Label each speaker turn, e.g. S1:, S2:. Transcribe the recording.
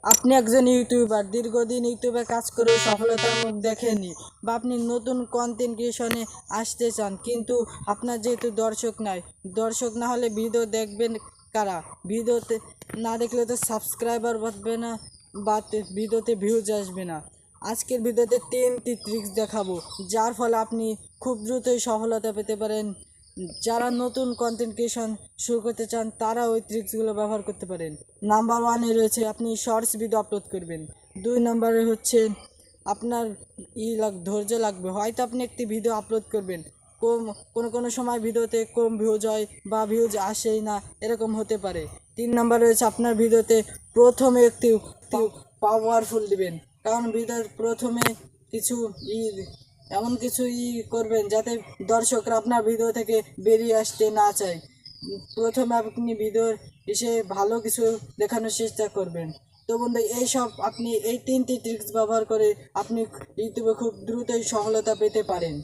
S1: আপনি একজন ইউটিউবার, দীর্ঘদিন ইউটিউবে কাজ করে সফলতার মুখ দেখেননি, বা আপনি নতুন কন্টেন্ট ক্রিয়েশনে আসতে চান, কিন্তু আপনার যেহেতু দর্শক না হলে ভিডিও দেখবেন কারা? ভিডিওতে না দেখলে তো সাবস্ক্রাইবার বাড়বে না, বা ভিডিওতে ভিউজ আসবে না। আজকের ভিডিওতে 3টি ট্রিক্স দেখাবো, যার ফলে আপনি খুব দ্রুতই সফলতা পেতে পারেন। যারা নতুন কন্টেন্ট ক্রিয়েশন শুরু করতে চান তারা ওই ট্রিক্সগুলো ব্যবহার করতে পারেন। নাম্বার ওয়ানে রয়েছে আপনি শর্টস ভিডিও আপলোড করবেন। 2 নম্বরে হচ্ছে আপনার ধৈর্য লাগবে। হয়তো আপনি একটি ভিডিও আপলোড করবেন, কম কোনো সময় ভিডিওতে কম ভিউজ হয় বা ভিউজ আসেই না, এরকম হতে পারে। 3 নম্বর রয়েছে আপনার ভিডিওতে প্রথমে একটি পাওয়ারফুল দিবেন, কারণ ভিডিওর প্রথমে কিছু ই এমন কিছু করবেন যাতে দর্শকরা আপনার ভিডিও থেকে বেরিয়ে আসতে না চায়। প্রথমে আপনি ভিডিওর এসে ভালো কিছু দেখানোর চেষ্টা করবেন। তো বন্ধু, আপনি এই 3টি ট্রিক্স ব্যবহার করে আপনি ইউটিউবে খুব দ্রুতই সফলতা পেতে পারেন।